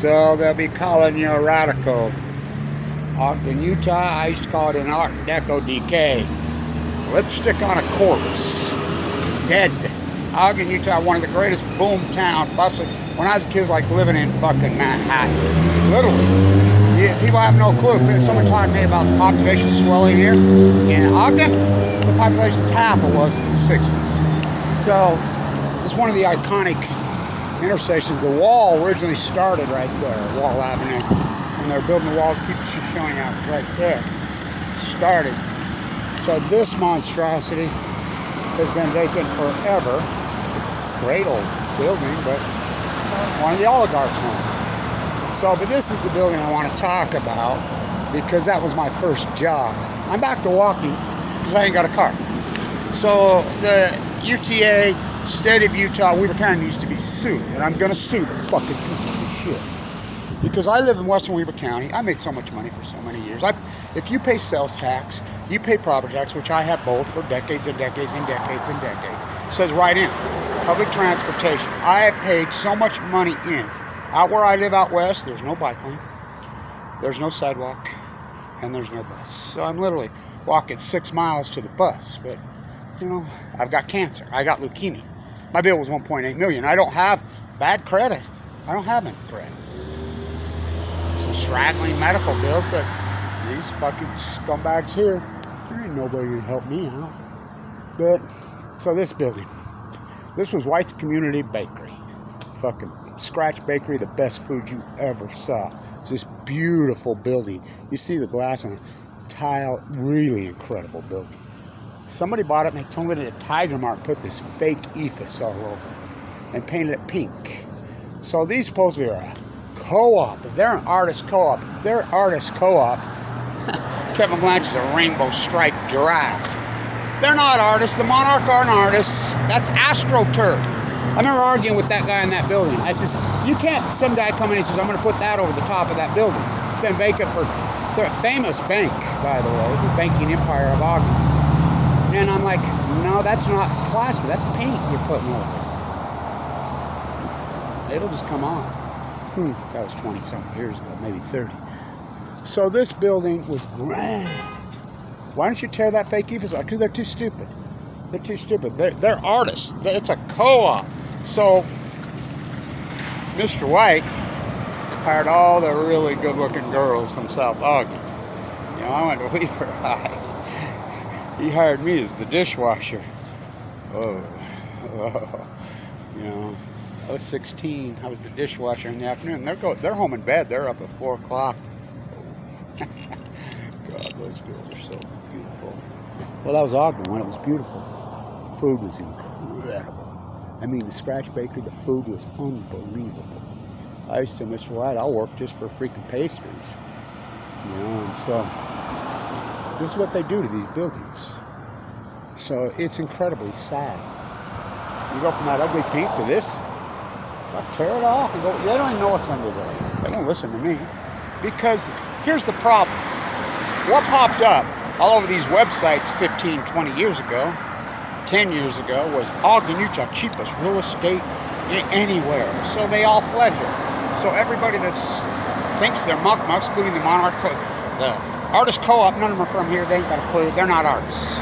So they'll be calling you a radical. Ogden, Utah, I used to call it an Art Deco Decay. Lipstick on a corpse. Dead. Ogden, Utah, one of the greatest boom town buses. When I was a kid, it was like living in fucking Manhattan. Literally. Yeah, people have no clue. Someone talked to me about the population swelling here. In Ogden, the population's half it was in the 60s. So, it's one of the iconic intersections. The wall originally started right there, Wall Avenue. When they were building the walls, people should showing out right there. Started. So this monstrosity has been vacant forever. Great old building, but one of the oligarchs' homes. So, but this is the building I want to talk about because that was my first job. I'm back to walking because I ain't got a car. So the UTA, State of Utah, Weaver County needs to be sued, and I'm going to sue the fucking piece of shit. Because I live in Western Weaver County. I made so much money for so many years. If you pay sales tax, you pay property tax, which I have both for decades and decades and decades and decades. It says right in, public transportation. I have paid so much money in. Out where I live out west, there's no bike lane, there's no sidewalk, and there's no bus. So I'm literally walking 6 miles to the bus. But, you know, I've got cancer. I got leukemia. My bill was $1.8 million. I don't have bad credit. I don't have any credit. Some straggling medical bills, but these fucking scumbags here, there ain't nobody to help me out. But, so this building, this was White's Community Bakery. Fucking Scratch Bakery, the best food you ever saw. It's this beautiful building. You see the glass on it, tile, really incredible building. Somebody bought it and they told me that Tiger Mart put this fake ephes all over it and painted it pink. So these supposedly are a co-op. They're an artist co-op. Their artist co-op, Kevin Blanche is a rainbow striped giraffe. They're not artists. The Monarch aren't artists. That's AstroTurf. I remember arguing with that guy in that building. I says, you can't, some guy come in and says, I'm going to put that over the top of that building. It's been vacant for, they're a famous bank, by the way, the banking empire of Ogden. And I'm like, no, that's not plaster. That's paint you're putting over it. It'll just come on. That was 20-something years ago, maybe 30. So this building was grand. Why don't you tear that fake ephes off? Because they're too stupid. They're too stupid. They're artists. It's a co-op. So Mr. White hired all the really good-looking girls from South Ogden. You know, I went to Weaver High. He hired me as the dishwasher. Oh. You know, I was 16. I was the dishwasher in the afternoon. They're home in bed. They're up at 4 o'clock. God, those girls are so beautiful. Well, that was Ogden when it was beautiful. Food was incredible. I mean, the Scratch Bakery, the food was unbelievable. I used to, Mr. White, I'll work just for freaking pastries. You know, and so this is what they do to these buildings. So it's incredibly sad. You go from that ugly pink to this, tear it off and go. They don't even know what's under there. They don't listen to me. Because here's the problem. What popped up all over these websites 15, 20 years ago, 10 years ago, was Ogden, Utah, cheapest real estate anywhere. So they all fled here. So everybody that thinks they're muck-mucks, including the Monarch, the artist co-op, none of them are from here. They ain't got a clue. They're not artists.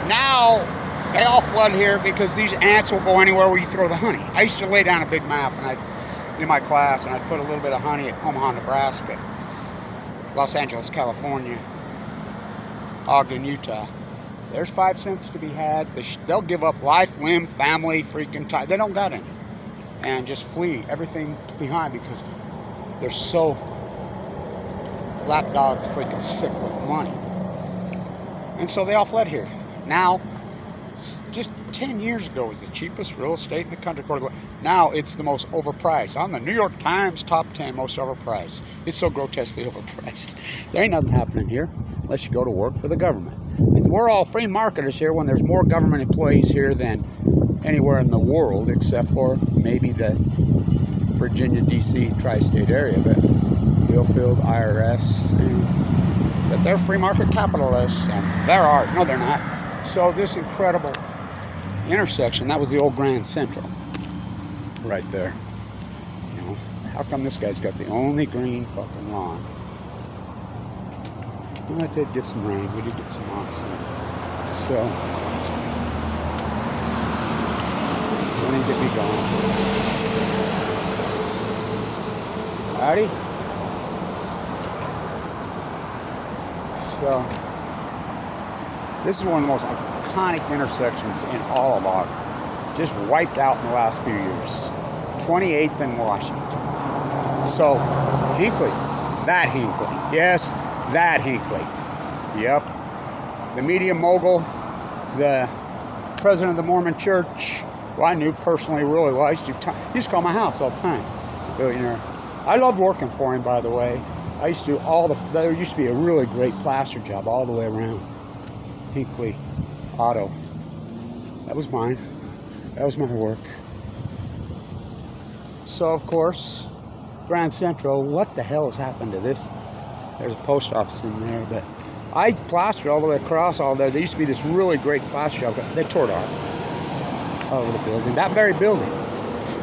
Now, they all flood here because these ants will go anywhere where you throw the honey. I used to lay down a big map in my class, and I'd put a little bit of honey at Omaha, Nebraska, Los Angeles, California, Ogden, Utah. There's 5 cents to be had. They'll give up life, limb, family, freaking time. They don't got any. And just flee everything behind because they're so lapdog freaking sick with money. And so they all fled here. Now, just 10 years ago, it was the cheapest real estate in the country. Now it's the most overpriced. On the New York Times top 10 most overpriced. It's so grotesquely overpriced. There ain't nothing happening here unless you go to work for the government. And we're all free marketers here when there's more government employees here than anywhere in the world, except for maybe the Virginia, D.C. tri-state area, but Billfield, IRS, but they're free market capitalists, and they're art. No, they're not. So this incredible intersection, that was the old Grand Central right there. You know, How come this guy's got the only green fucking lawn? Well, I did get some rain. We did get some monsoon. So, let me get me going. Howdy. So, this is one of the most iconic intersections in all of Ogden. Just wiped out in the last few years. 28th and Washington. So, Hinckley. That Hinckley. Yes, that Hinckley. Yep. The media mogul, the president of the Mormon Church, who I knew personally really well. He used to call my house all the time. Billionaire. I loved working for him, by the way. I used to do there used to be a really great plaster job all the way around. Hinckley Auto. That was mine. That was my work. So, of course, Grand Central, what the hell has happened to this? There's a post office in there, but I plastered all the way across all there. There used to be this really great plaster job. They tore it off all over the building. That very building.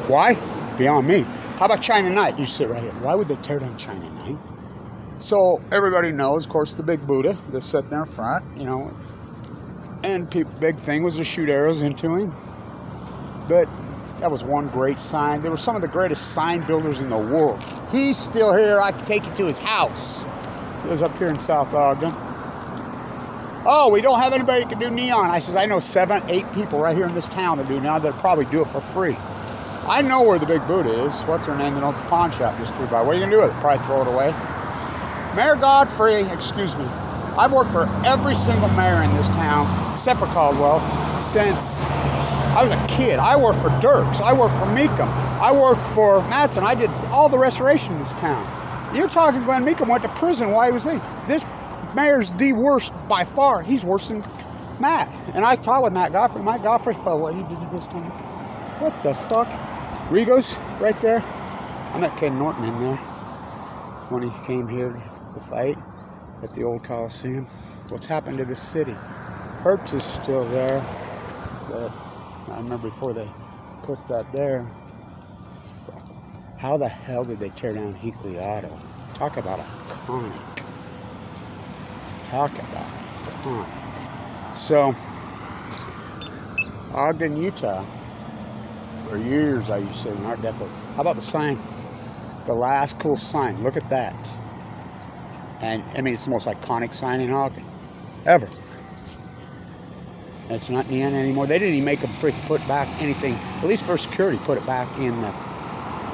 Why? Beyond me. How about China Night? You sit right here. Why would they tear down China Night? So everybody knows, of course, the big Buddha that's sitting there in front, you know, and big thing was to shoot arrows into him. But that was one great sign. They were some of the greatest sign builders in the world. He's still here. I can take you to his house. He was up here in South Ogden. Oh, we don't have anybody that can do neon. I says, I know 7, 8 people right here in this town that do neon. They'll probably do it for free. I know where the big Buddha is. What's her name that owns a pawn shop just through by? What are you going to do with it? Probably throw it away. Mayor Godfrey, excuse me. I've worked for every single mayor in this town, except for Caldwell, since I was a kid. I worked for Dirks. I worked for Meekum. I worked for Madsen. I did all the restoration in this town. You're talking Glenn Meekum went to prison. Why was he? This mayor's the worst by far. He's worse than Matt. And I talked with Matt Godfrey. Matt Godfrey, oh, what he did this time. What the fuck? Rigo's right there. I met Ken Norton in there when he came here to fight at the old Coliseum. What's happened to the city? Hertz is still there, but I remember before they put that there. How the hell did they tear down Hinckley Auto? Talk about iconic. Talk about iconic. So, Ogden, Utah. For years I used to say in Art Deco. How about the sign? The last cool sign. Look at that. And I mean, it's the most iconic sign in Ogden ever. And it's not neon anymore. They didn't even make them freaking put back anything. At least for security, put it back in the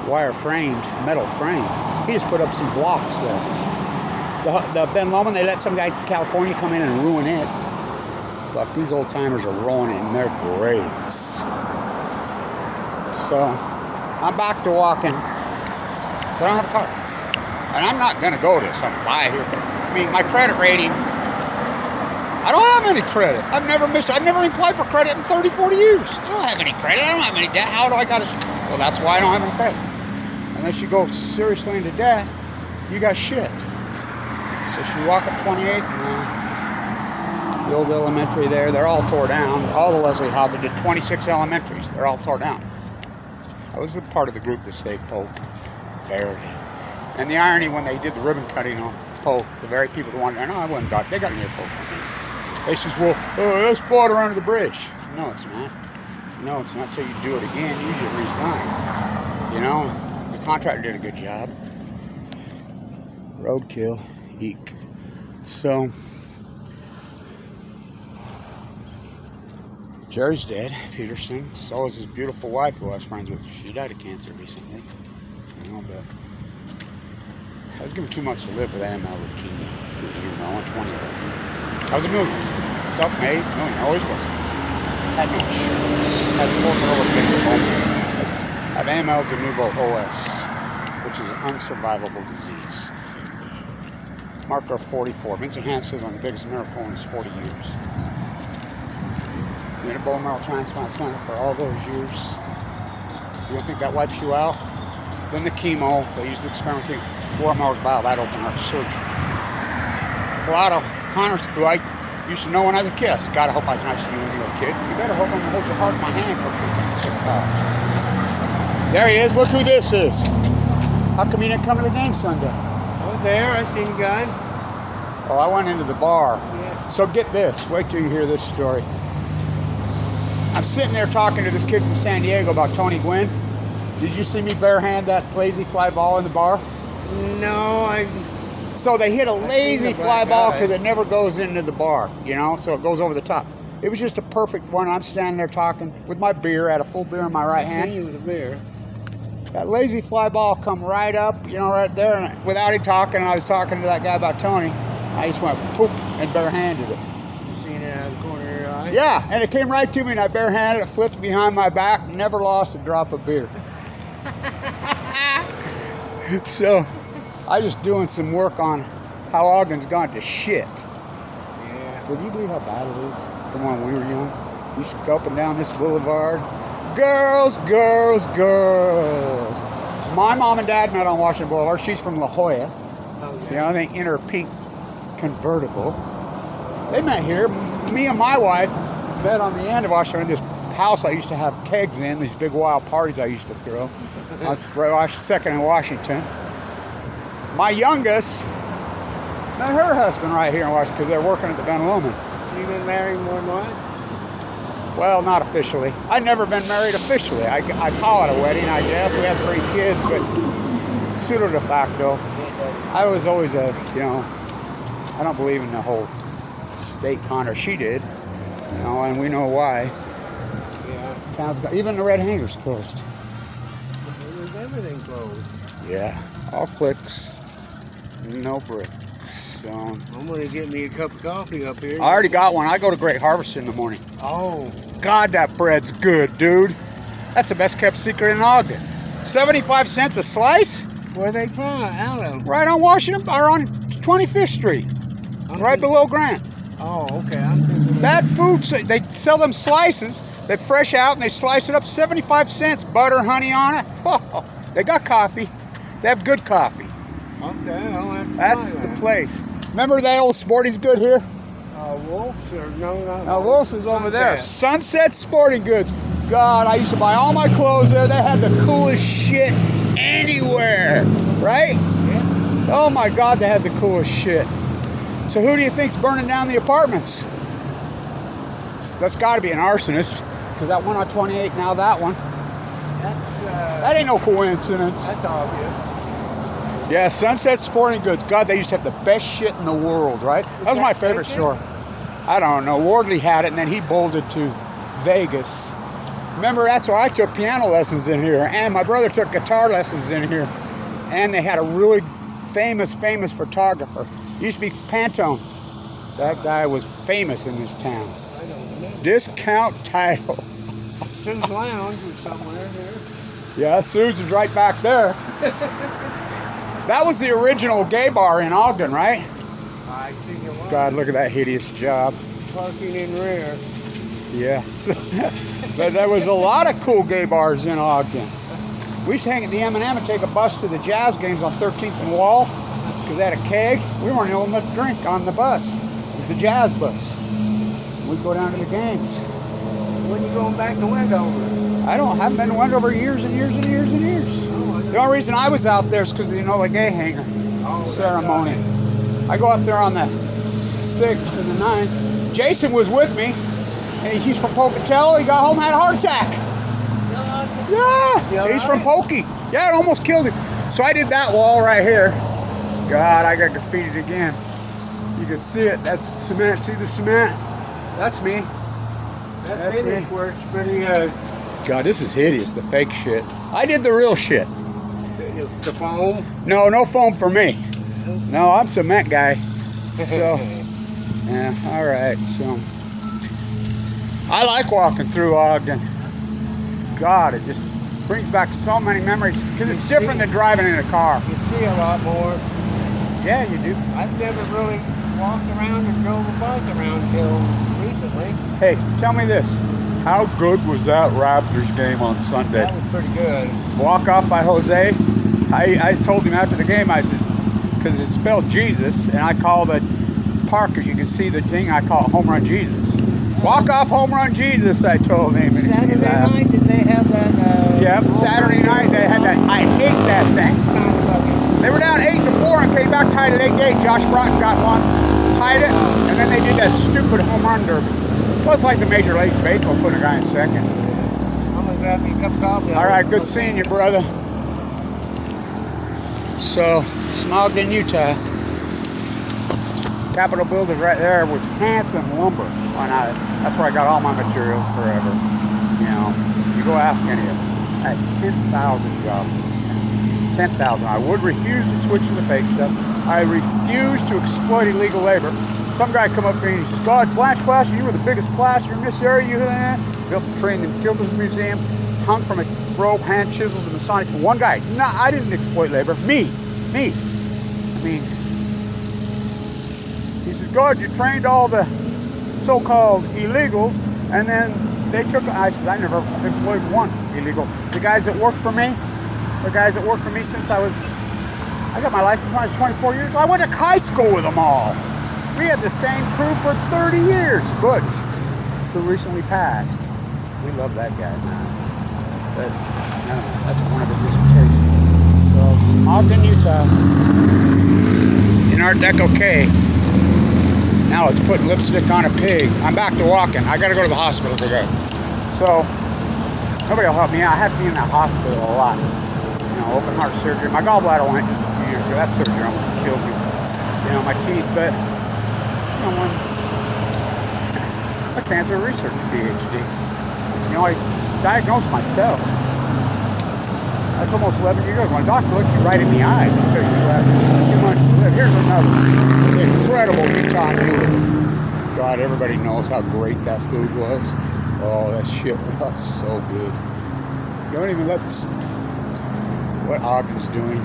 wire framed metal frame. He just put up some blocks there. The Ben Lomond, they let some guy in California come in and ruin it. Fuck, these old timers are rolling it in their graves. So, I'm back to walking. So I don't have a car. And I'm not going to go to some buy here. I mean, my credit rating, I don't have any credit. I've never even applied for credit in 30, 40 years. I don't have any credit. I don't have any debt. How do I got to? Well, that's why I don't have any credit. Unless you go seriously into debt, you got shit. So she walk up 28th and the old elementary there, they're all tore down. All the Leslie Houses did 26 elementaries. They're all tore down. I was a part of the group that saved Polk. Buried. And the irony when they did the ribbon cutting on Polk, the very people that wanted, no, I wasn't got, they got near Polk. They says, well, that's water under the bridge. No, it's not. No, it's not till you do it again. You just resign. You know, the contractor did a good job. Roadkill, eek. So, Jerry's dead, Peterson. So is his beautiful wife who I was friends with. She died of cancer recently. You know, but I was given too much to live with AML leukemia. You know, 20 of it. I was a millionaire. Self-made, millionaire. Always was. Had no insurance. Had I have AML de novo OS, which is an unsurvivable disease. Marker 44. Vincent Hans says on the biggest miracle in his 40 years. You had a bone marrow transplant center for all those years. You don't think that wipes you out? Then the chemo, they used the experimental warm-heart valve, that open heart surgery. Colado, Connors, who I used to know when I was a kid. I said, God, I hope I was nice to you when you were a kid. You better hope I'm going to hold your heart in my hand for 6 hours. There he is. Look who this is. How come you didn't come to the game Sunday? I was there. I seen you guys. Oh, I went into the bar. Yeah. So get this. Wait till you hear this story. I'm sitting there talking to this kid from San Diego about Tony Gwynn. Did you see me barehand that lazy fly ball in the bar? No, So they hit a lazy the fly black ball guy. because it never goes into the bar, you know, so it goes over the top. It was just a perfect one. I'm standing there talking with my beer. I had a full beer in my right seen hand. you with a beer. That lazy fly ball come right up, you know, right there. And without him talking, I was talking to that guy about Tony. I just went poop and barehanded it. You seen it out of the corner of your eye? Yeah, and it came right to me and I barehanded it, flipped behind my back, never lost a drop of beer. So, I just doing some work on how Ogden's gone to shit. Yeah. Would you believe how bad it is from when we were young? We used to go up and down this boulevard. Girls, girls, girls. My mom and dad met on Washington Boulevard. She's from La Jolla. Oh, You know, they in her pink convertible. They met here. Me and my wife met on the end of Washington, this house I used to have kegs in, these big wild parties I used to throw. On Second in Washington. My youngest met her husband right here in Washington because they're working at the Ben Lomond. You been married more than once? Well, not officially. I've never been married officially. I call it a wedding, I guess. We had 3 kids, but pseudo de facto. I was always a, you know, I don't believe in the whole state con, or she did, you know, and we know why. Yeah. Town's got, even the Red Hanger's closed. There's everything closed. Yeah, all clicks, no bricks. So I'm gonna get me a cup of coffee up here. I already got one. I go to Great Harvest in the morning. Oh. God, that bread's good, dude. That's the best kept secret in Ogden. 75 cents a slice? Where they from? Out of? Right on Washington, or on 25th Street, right below Grant. Oh, okay. I'm thinking That food, they sell them slices. They fresh out and they slice it up 75 cents. Butter, honey on it. Oh, they got coffee. They have good coffee. Okay, I'll have to That's try the that. place. Remember that old Sporting's Good here? Wolf's or no, not Now Wolf's is over there. Sunset. Sunset Sporting Goods. God, I used to buy all my clothes there. They had the coolest shit anywhere, right? Yeah. Oh my God, they had the coolest shit. So who do you think's burning down the apartments? That's got to be an arsonist, because that one on 28, now that one. That ain't no coincidence. That's obvious. Yeah, Sunset Sporting Goods. God, they used to have the best shit in the world, right? That was my favorite vacant? store. I don't know. Wardley had it, and then he bolted to Vegas. Remember, that's why I took piano lessons in here, and my brother took guitar lessons in here. And they had a really famous photographer. Used to be Pantone. That guy was famous in this town. I don't know. Discount title. Sue's Lounge was somewhere there. Yeah, Susan's right back there. That was the original gay bar in Ogden, right? I think it was. God, look at that hideous job. Parking in rear. Yeah. But there was a lot of cool gay bars in Ogden. We used to hang at the M&M and take a bus to the Jazz games on 13th and Wall because they had a keg. We weren't able to drink on the bus. It was the Jazz bus. We'd go down to the games. When you going back to Wendover? Haven't been to Wendover years and years and years and years. Oh, The only reason I was out there is because, you know, the gay hanger ceremony. I go up there on the 6th and the 9th. Jason was with me, and he's from Pocatello. He got home and had a heart attack. Yeah, he's from Pokey. Yeah, it almost killed him. So I did that wall right here. God, I got defeated again. You can see it. That's cement. See the cement? That's me. That finish works pretty God, this is hideous, the fake shit. I did the real shit. the foam. No foam for me. No, I'm cement guy. So, yeah, all right. So, I like walking through Ogden. God, it just brings back so many memories because it's different than driving in a car. You see a lot more. Yeah, you do. I've never really walked around or drove a bus around until recently. Hey, tell me this. How good was that Raptors game on Sunday? That was pretty good. Walk off by Jose. I told him after the game, I said, because it's spelled Jesus, and I call the Parker, you can see the thing, I call it Home Run Jesus. Walk off Home Run Jesus, I told him. And Saturday night, did they have that. Yep, Saturday night they had that. I hate that thing. They were down 8-4 and came back tied at 8-8. Josh Broughton got one, tied it, and then they did that stupid home run derby. Well, it's like the Major League Baseball, putting a guy in second. I'm gonna grab me a cup of coffee. All right, good seeing you, brother. So, Ogden, Utah. Capitol Building right there with Hanson Lumber. Why not? That's where I got all my materials forever. You know, you go ask any of them. I had 10,000 jobs in this town. 10,000. I would refuse to switch to the fake stuff. I refuse to exploit illegal labor. Some guy come up to me and he says, God, Blanche Plaster, you were the biggest plaster in this area. You built the train in the Children's Museum, hung from a rope, hand chiseled the Masonic. One guy. No, I didn't exploit labor. Me. I mean, he says, God, you trained all the so-called illegals, and then they took, I said, I never employed one illegal. The guys that worked for me since I got my license when I was 24 years, I went to high school with them all. We had the same crew for 30 years. Butch, who recently passed. We love that guy, man. But, no, that's one of the dissertations. So, Ogden, Utah. In our Deco K. Now it's putting lipstick on a pig. I'm back to walking. I gotta go to the hospital today. So, nobody will help me out. I have to be in that hospital a lot. You know, open heart surgery. My gallbladder went just a few years ago. That surgery almost killed me. You know, my teeth, but, you know, when a cancer research PhD. You know, I diagnosed myself. That's almost 11 years ago. When a doctor looks you right in the eyes and tells you have too much to live. Here's another incredible Utah food. God, everybody knows how great that food was. Oh, that shit was so good. You don't even let this, what Ogden's doing,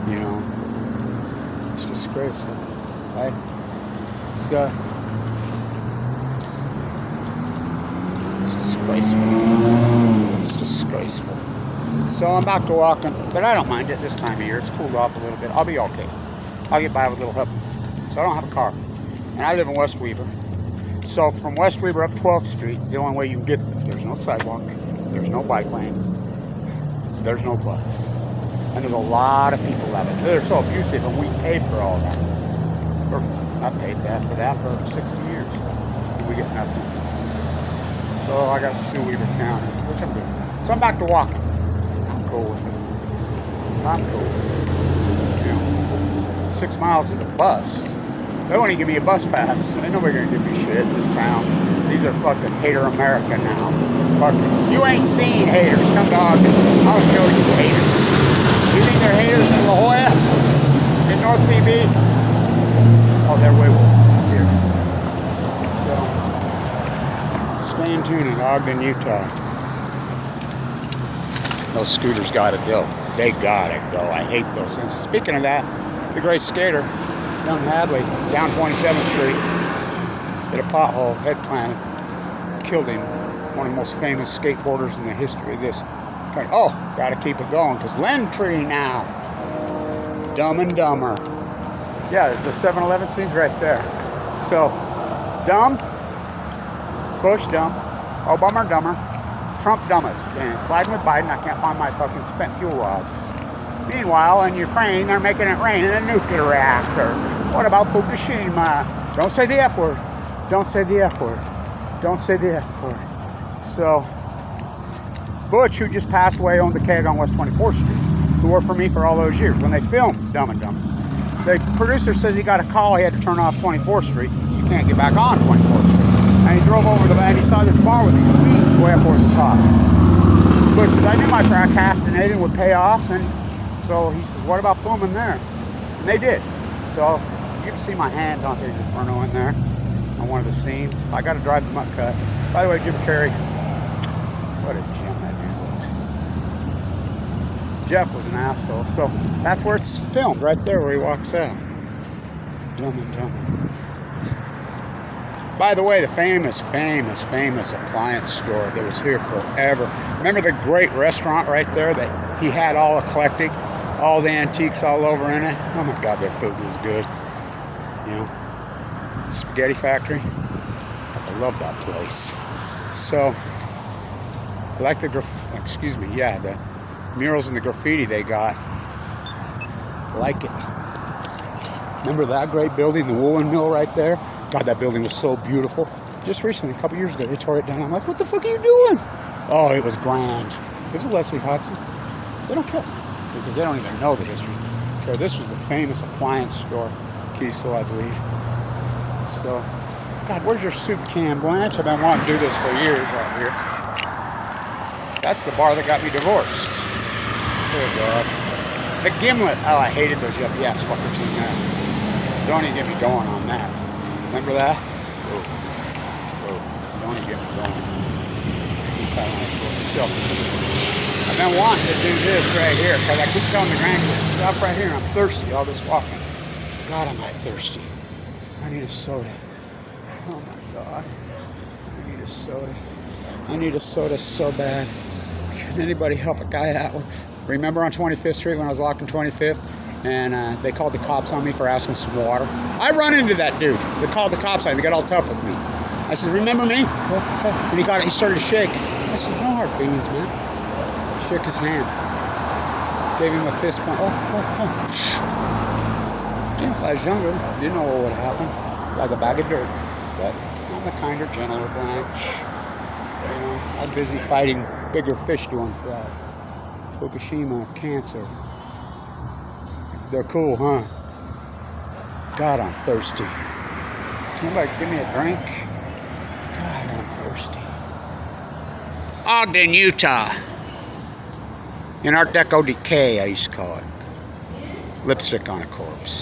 you know, it's disgraceful, right? It's disgraceful. It's disgraceful. So I'm back to walking, but I don't mind it this time of year. It's cooled off a little bit. I'll be okay. I'll get by with a little help. So I don't have a car. And I live in West Weaver. So from West Weaver up 12th Street is the only way you can get there. There's no sidewalk. There's no bike lane. There's no bus. And there's a lot of people that it. They're so abusive, and we pay for all that. I paid for that for 60 years. And we get nothing. So I got to sue Weaver County, which I'm doing. So I'm back to walking. I'm cool with it. I'm cool with it. You know, 6 miles to the bus. They won't even give me a bus pass. Ain't nobody gonna give me shit in this town. These are fucking hater America now. Fucking, you ain't seen haters. Come to Ogden. I'll show you haters. You think they're haters in La Jolla? In North PB? Oh, they're way worse here. So, stay in tune in Ogden, Utah. Those scooters gotta go. They gotta go. I hate those things. Speaking of that, the great skater, young Hadley, down 27th Street, hit a pothole, head planted, killed him. One of the most famous skateboarders in the history of this country. Oh, gotta keep it going, because Tree now. Dumb and Dumber. Yeah, the 7-Eleven scene's right there. So, dumb, Bush dumb, Obama dumber, Trump dumbest, and sliding with Biden. I can't find my fucking spent fuel rods. Meanwhile, in Ukraine, they're making it rain in a nuclear reactor. What about Fukushima? Don't say the F word. Don't say the F word. Don't say the F word. So, Butch, who just passed away, owned the keg on West 24th Street, who worked for me for all those years when they filmed Dumb and Dumber. The producer says he got a call, he had to turn off 24th Street. You can't get back on 24th Street. And he drove over and he saw this bar with these weeds way up over the top. Butch says, I knew my procrastinating would pay off, and so he says, what about filming there? And they did. So you can see my hand Dante's Inferno in there on one of the scenes. I got to drive the mutt cut. By the way, Jim Carrey, what a gem that dude was. Jeff was an asshole. So that's where it's filmed, right there where he walks out. Dumb and Dumber. By the way, the famous appliance store that was here forever. Remember the great restaurant right there that he had all eclectic, all the antiques all over in it? Oh my God, their food was good. You know, Spaghetti Factory. I love that place. So, I like the the murals and the graffiti they got. I like it. Remember that great building, the woolen mill right there? God, that building was so beautiful. Just recently, a couple years ago, they tore it down. I'm like, what the fuck are you doing? Oh, it was grand. It was Leslie Hudson. They don't care because they don't even know the history. Okay, this was the famous appliance store, Kiesel, I believe. So, God, where's your soup can, Blanche? I've been wanting to do this for years right here. That's the bar that got me divorced. Good God. The gimlet. Oh, I hated those yes fuckers in there. Don't even get me going on that. Remember that? Oh, don't even get me going. Still, I've been wanting to do this right here because I keep telling the grandkids, stop right here. I'm thirsty. All this walking. God, am I thirsty. I need a soda. Oh my God. I need a soda. I need a soda so bad. Can anybody help a guy out? Remember on 25th Street when I was walking 25th and they called the cops on me for asking some water? I run into that dude. They called the cops on me. They got all tough with me. I said, remember me? And he started to shake. I said, no hard feelings, man. Shook his hand. Gave him a fist bump. If I was younger, you know what would happen. Like a bag of dirt. But I'm a kinder, gentler Blanche. You know, I'm busy fighting bigger fish doing that. Fukushima, cancer. They're cool, huh? God, I'm thirsty. Somebody give me a drink? God, I'm thirsty. Ogden, Utah. In Art Deco Decay, I used to call it. Lipstick on a corpse.